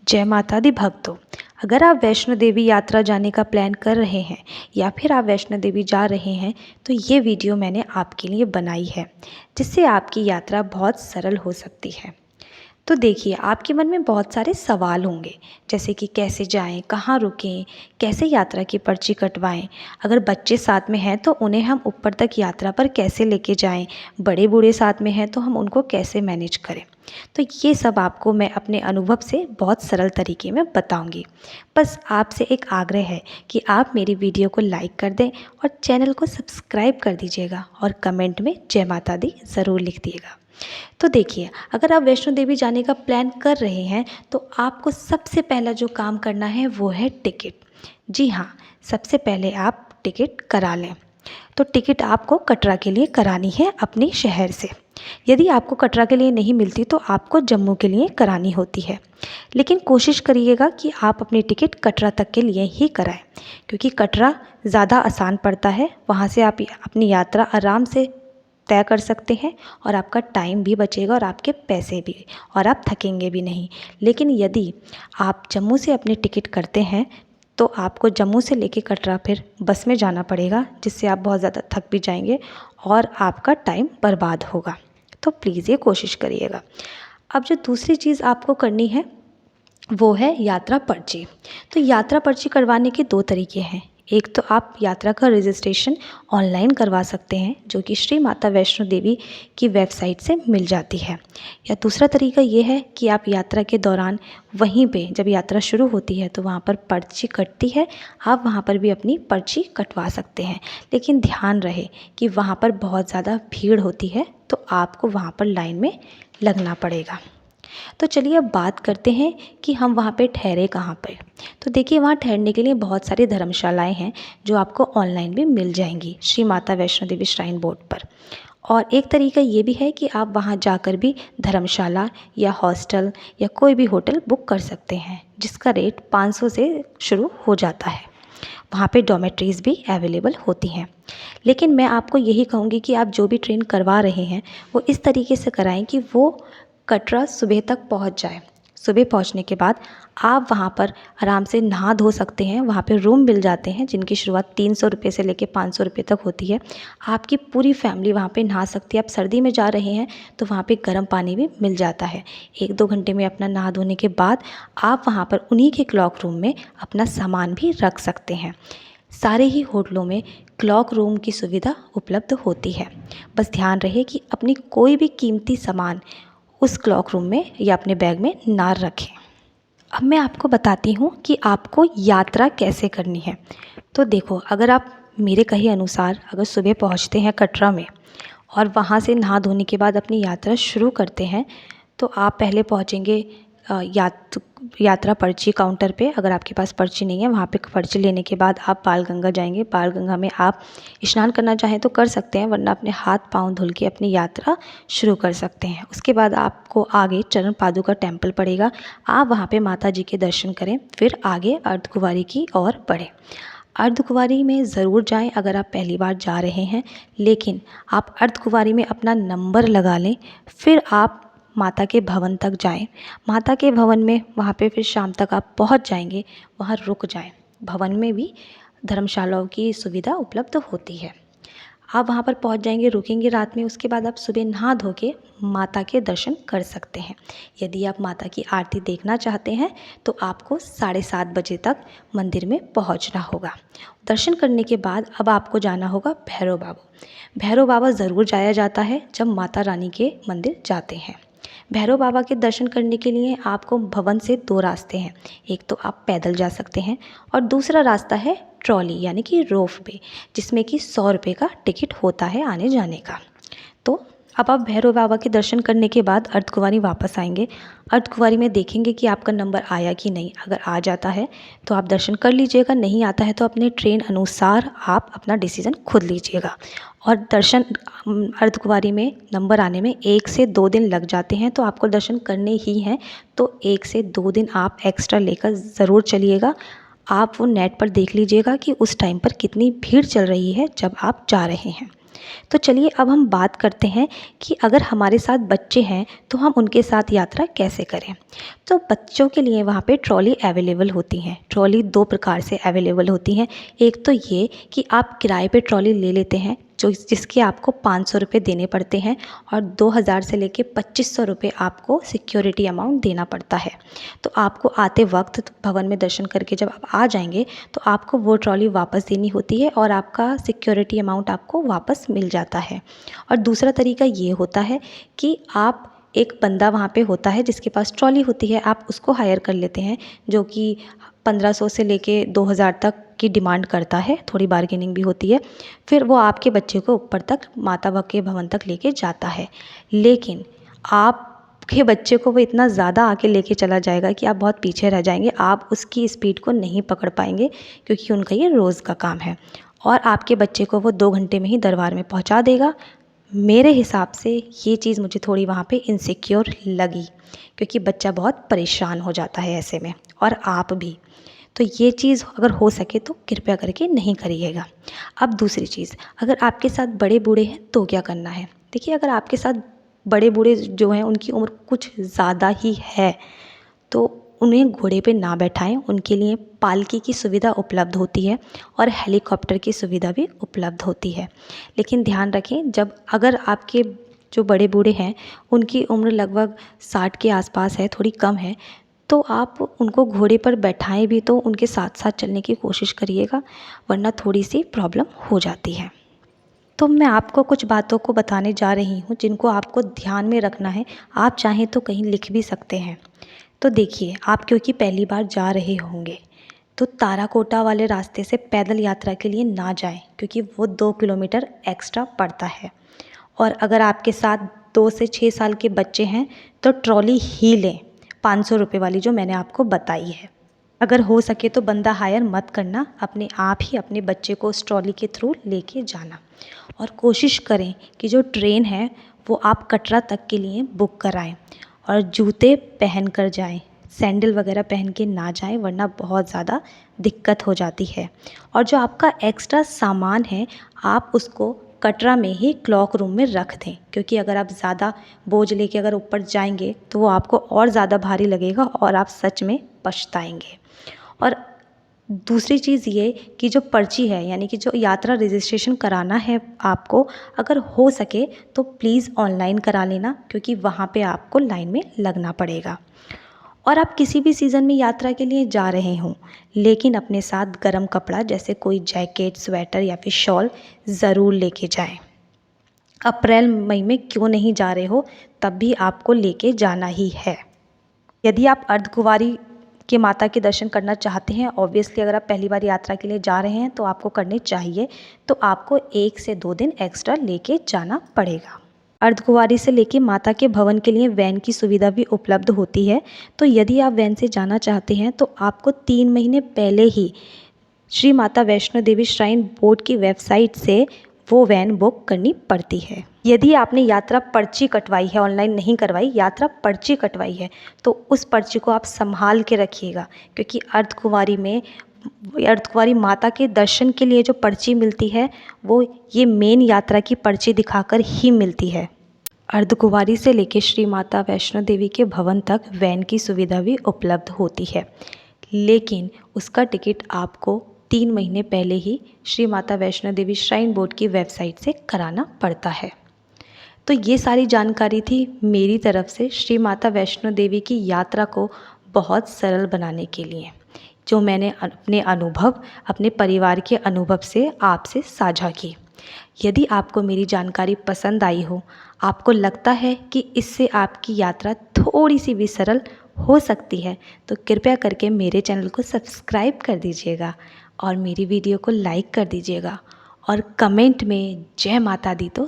जय माता दी भक्तों। अगर आप वैष्णो देवी यात्रा जाने का प्लान कर रहे हैं या फिर आप वैष्णो देवी जा रहे हैं तो ये वीडियो मैंने आपके लिए बनाई है, जिससे आपकी यात्रा बहुत सरल हो सकती है। तो देखिए, आपके मन में बहुत सारे सवाल होंगे, जैसे कि कैसे जाएं, कहाँ रुकें, कैसे यात्रा की पर्ची कटवाएं। अगर बच्चे साथ में हैं तो उन्हें हम ऊपर तक यात्रा पर कैसे लेके जाएं, बड़े बूढ़े साथ में हैं तो हम उनको कैसे मैनेज करें। तो ये सब आपको मैं अपने अनुभव से बहुत सरल तरीके में बताऊंगी। बस आपसे एक आग्रह है कि आप मेरी वीडियो को लाइक कर दें और चैनल को सब्सक्राइब कर दीजिएगा और कमेंट में जय माता दी ज़रूर लिख दिएगा। तो देखिए, अगर आप वैष्णो देवी जाने का प्लान कर रहे हैं तो आपको सबसे पहला जो काम करना है वो है टिकट। जी हाँ, सबसे पहले आप टिकट करा लें। तो टिकट आपको कटरा के लिए करानी है अपने शहर से। यदि आपको कटरा के लिए नहीं मिलती तो आपको जम्मू के लिए करानी होती है, लेकिन कोशिश करिएगा कि आप अपनी टिकट कटरा तक के लिए ही कराएं, क्योंकि कटरा ज़्यादा आसान पड़ता है। वहाँ से आप अपनी यात्रा आराम से तय कर सकते हैं और आपका टाइम भी बचेगा और आपके पैसे भी, और आप थकेंगे भी नहीं। लेकिन यदि आप जम्मू से अपनी टिकट करते हैं तो आपको जम्मू से लेके कटरा फिर बस में जाना पड़ेगा, जिससे आप बहुत ज़्यादा थक भी जाएंगे और आपका टाइम बर्बाद होगा। तो प्लीज़ ये कोशिश करिएगा। अब जो दूसरी चीज़ आपको करनी है वो है यात्रा पर्ची। तो यात्रा पर्ची करवाने के दो तरीके हैं। एक तो आप यात्रा का रजिस्ट्रेशन ऑनलाइन करवा सकते हैं, जो कि श्री माता वैष्णो देवी की वेबसाइट से मिल जाती है, या दूसरा तरीका ये है कि आप यात्रा के दौरान वहीं पे जब यात्रा शुरू होती है तो वहाँ पर पर्ची कटती है, आप वहाँ पर भी अपनी पर्ची कटवा सकते हैं। लेकिन ध्यान रहे कि वहाँ पर बहुत ज़्यादा भीड़ होती है, तो आपको वहाँ पर लाइन में लगना पड़ेगा। तो चलिए अब बात करते हैं कि हम वहाँ पे ठहरे कहाँ पर। तो देखिए, वहाँ ठहरने के लिए बहुत सारी धर्मशालाएं हैं जो आपको ऑनलाइन भी मिल जाएंगी श्री माता वैष्णो देवी श्राइन बोर्ड पर। और एक तरीका ये भी है कि आप वहाँ जाकर भी धर्मशाला या हॉस्टल या कोई भी होटल बुक कर सकते हैं, जिसका रेट 500 से शुरू हो जाता है। वहाँ पे डॉर्मेट्रीज़ भी अवेलेबल होती हैं। लेकिन मैं आपको यही कहूँगी कि आप जो भी ट्रेन करवा रहे हैं वो इस तरीके से कराएं कि वो कटरा सुबह तक पहुँच जाए। सुबह पहुँचने के बाद आप वहाँ पर आराम से नहा धो सकते हैं। वहाँ पे रूम मिल जाते हैं जिनकी शुरुआत 300 रुपये से लेकर 500 रुपये तक होती है। आपकी पूरी फैमिली वहाँ पे नहा सकती है। आप सर्दी में जा रहे हैं तो वहाँ पे गर्म पानी भी मिल जाता है। 1-2 घंटे में अपना नहा धोने के बाद आप वहाँ पर उन्हीं के क्लॉक रूम में अपना सामान भी रख सकते हैं। सारे ही होटलों में क्लॉक रूम की सुविधा उपलब्ध होती है। बस ध्यान रहे कि अपनी कोई भी कीमती सामान उस क्लॉक रूम में या अपने बैग में ना रखें। अब मैं आपको बताती हूँ कि आपको यात्रा कैसे करनी है। तो देखो, अगर आप मेरे कहे अनुसार अगर सुबह पहुँचते हैं कटरा में और वहाँ से नहा धोने के बाद अपनी यात्रा शुरू करते हैं, तो आप पहले पहुँचेंगे यात्रा पर्ची काउंटर पे। अगर आपके पास पर्ची नहीं है, वहाँ पे पर्ची लेने के बाद आप बालगंगा जाएंगे। बालगंगा में आप स्नान करना चाहें तो कर सकते हैं, वरना अपने हाथ पाँव धुल के अपनी यात्रा शुरू कर सकते हैं। उसके बाद आपको आगे चरण पादुका टेम्पल पड़ेगा, आप वहाँ पे माता जी के दर्शन करें, फिर आगे अर्धकुंवारी की ओर बढ़ें। अर्धकुंवारी में ज़रूर जाएं अगर आप पहली बार जा रहे हैं, लेकिन आप अर्धकुंवारी में अपना नंबर लगा लें, फिर आप माता के भवन तक जाएं। माता के भवन में वहाँ पे फिर शाम तक आप पहुँच जाएंगे, वहाँ रुक जाएं। भवन में भी धर्मशालाओं की सुविधा उपलब्ध होती है। आप वहाँ पर पहुँच जाएंगे, रुकेंगे रात में। उसके बाद आप सुबह नहा धो के माता के दर्शन कर सकते हैं। यदि आप माता की आरती देखना चाहते हैं तो आपको 7:30 बजे तक मंदिर में पहुँचना होगा। दर्शन करने के बाद अब आपको जाना होगा भैरव बाबा। भैरव बाबा ज़रूर जाया जाता है जब माता रानी के मंदिर जाते हैं। भैरव बाबा के दर्शन करने के लिए आपको भवन से 2 रास्ते हैं। एक तो आप पैदल जा सकते हैं और दूसरा रास्ता है ट्रॉली यानी कि रोप वे, जिसमें कि 100 रुपये का टिकट होता है आने जाने का। तो अब आप भैरव बाबा के दर्शन करने के बाद अर्धकुंवारी वापस आएंगे। अर्धकुंवारी में देखेंगे कि आपका नंबर आया कि नहीं। अगर आ जाता है तो आप दर्शन कर लीजिएगा, नहीं आता है तो अपने ट्रेन अनुसार आप अपना डिसीज़न खुद लीजिएगा। और दर्शन अर्धकुंवारी में नंबर आने में 1 से 2 दिन लग जाते हैं, तो आपको दर्शन करने ही हैं तो 1 से 2 दिन आप एक्स्ट्रा लेकर ज़रूर चलिएगा। आप वो नेट पर देख लीजिएगा कि उस टाइम पर कितनी भीड़ चल रही है जब आप जा रहे हैं। तो चलिए अब हम बात करते हैं कि अगर हमारे साथ बच्चे हैं तो हम उनके साथ यात्रा कैसे करें। तो बच्चों के लिए वहाँ पे ट्रॉली अवेलेबल होती हैं। ट्रॉली 2 प्रकार से अवेलेबल होती हैं। एक तो ये कि आप किराए पे ट्रॉली ले लेते हैं जिसके आपको 500 रुपये देने पड़ते हैं और 2000 से लेके 2500 रुपये आपको सिक्योरिटी अमाउंट देना पड़ता है। तो आपको आते वक्त भवन में दर्शन करके जब आप आ जाएंगे तो आपको वो ट्रॉली वापस देनी होती है और आपका सिक्योरिटी अमाउंट आपको वापस मिल जाता है। और दूसरा तरीका ये होता है कि आप एक बंदा वहाँ पे होता है जिसके पास ट्रॉली होती है, आप उसको हायर कर लेते हैं, जो कि 1500 से लेके 2000 तक की डिमांड करता है, थोड़ी बार्गेनिंग भी होती है। फिर वो आपके बच्चे को ऊपर तक माता के भवन तक लेके जाता है। लेकिन आपके बच्चे को वो इतना ज़्यादा आके लेके चला जाएगा कि आप बहुत पीछे रह जाएंगे, आप उसकी स्पीड को नहीं पकड़ पाएंगे क्योंकि उनका ये रोज़ का काम है और आपके बच्चे को वो 2 घंटे में ही दरबार में पहुंचा देगा। मेरे हिसाब से ये चीज़ मुझे थोड़ी वहाँ पे इनसिक्योर लगी क्योंकि बच्चा बहुत परेशान हो जाता है ऐसे में, और आप भी। तो ये चीज़ अगर हो सके तो कृपया करके नहीं करिएगा। अब दूसरी चीज़, अगर आपके साथ बड़े बूढ़े हैं तो क्या करना है। देखिए, अगर आपके साथ बड़े बूढ़े जो हैं उनकी उम्र कुछ ज़्यादा ही है तो उन्हें घोड़े पे ना बैठाएं। उनके लिए पालकी की सुविधा उपलब्ध होती है और हेलीकॉप्टर की सुविधा भी उपलब्ध होती है। लेकिन ध्यान रखें, जब अगर आपके जो बड़े बूढ़े हैं उनकी उम्र लगभग 60 के आसपास है, थोड़ी कम है, तो आप उनको घोड़े पर बैठाएं भी तो उनके साथ साथ चलने की कोशिश करिएगा, वरना थोड़ी सी प्रॉब्लम हो जाती है। तो मैं आपको कुछ बातों को बताने जा रही हूँ जिनको आपको ध्यान में रखना है। आप चाहें तो कहीं लिख भी सकते हैं। तो देखिए, आप क्योंकि पहली बार जा रहे होंगे तो ताराकोटा वाले रास्ते से पैदल यात्रा के लिए ना जाएं क्योंकि वो 2 किलोमीटर एक्स्ट्रा पड़ता है। और अगर आपके साथ 2 से 6 साल के बच्चे हैं तो ट्रॉली ही लें, 500 रुपये वाली जो मैंने आपको बताई है। अगर हो सके तो बंदा हायर मत करना, अपने आप ही अपने बच्चे को उस ट्रॉली के थ्रू लेके जाना। और कोशिश करें कि जो ट्रेन है वो आप कटरा तक के लिए बुक कराएं और जूते पहन कर जाएं, सैंडल वगैरह पहन के ना जाएं, वरना बहुत ज़्यादा दिक्कत हो जाती है। और जो आपका एक्स्ट्रा सामान है आप उसको कटरा में ही क्लॉक रूम में रख दें, क्योंकि अगर आप ज़्यादा बोझ लेके अगर ऊपर जाएंगे तो वो आपको और ज़्यादा भारी लगेगा और आप सच में पछताएंगे। और दूसरी चीज़ ये कि जो पर्ची है, यानी कि जो यात्रा रजिस्ट्रेशन कराना है आपको, अगर हो सके तो प्लीज़ ऑनलाइन करा लेना क्योंकि वहाँ पे आपको लाइन में लगना पड़ेगा। और आप किसी भी सीज़न में यात्रा के लिए जा रहे हों लेकिन अपने साथ गर्म कपड़ा जैसे कोई जैकेट, स्वेटर या फिर शॉल ज़रूर लेके जाएं। अप्रैल मई में क्यों नहीं जा रहे हो, तब भी आपको लेके जाना ही है। यदि आप अर्धकुंवारी के माता के दर्शन करना चाहते हैं, ऑब्वियसली अगर आप पहली बार यात्रा के लिए जा रहे हैं तो आपको करने चाहिए, तो आपको 1 से 2 दिन एक्स्ट्रा लेके जाना पड़ेगा। अर्धकुंवारी से लेके माता के भवन के लिए वैन की सुविधा भी उपलब्ध होती है। तो यदि आप वैन से जाना चाहते हैं तो आपको 3 महीने पहले ही श्री माता वैष्णो देवी श्राइन बोर्ड की वेबसाइट से वो वैन बुक करनी पड़ती है। यदि आपने यात्रा पर्ची कटवाई है, ऑनलाइन नहीं करवाई, यात्रा पर्ची कटवाई है, तो उस पर्ची को आप संभाल के रखिएगा क्योंकि अर्धकुंवारी माता के दर्शन के लिए जो पर्ची मिलती है वो ये मेन यात्रा की पर्ची दिखाकर ही मिलती है। अर्धकुंवारी से लेकर श्री माता वैष्णो देवी के भवन तक वैन की सुविधा भी उपलब्ध होती है, लेकिन उसका टिकट आपको 3 महीने पहले ही श्री माता वैष्णो देवी श्राइन बोर्ड की वेबसाइट से कराना पड़ता है। तो ये सारी जानकारी थी मेरी तरफ से श्री माता वैष्णो देवी की यात्रा को बहुत सरल बनाने के लिए, जो मैंने अपने अनुभव, अपने परिवार के अनुभव से आपसे साझा की। यदि आपको मेरी जानकारी पसंद आई हो, आपको लगता है कि इससे आपकी यात्रा थोड़ी सी भी सरल हो सकती है, तो कृपया करके मेरे चैनल को सब्सक्राइब कर दीजिएगा और मेरी वीडियो को लाइक कर दीजिएगा और कमेंट में जय माता दी तो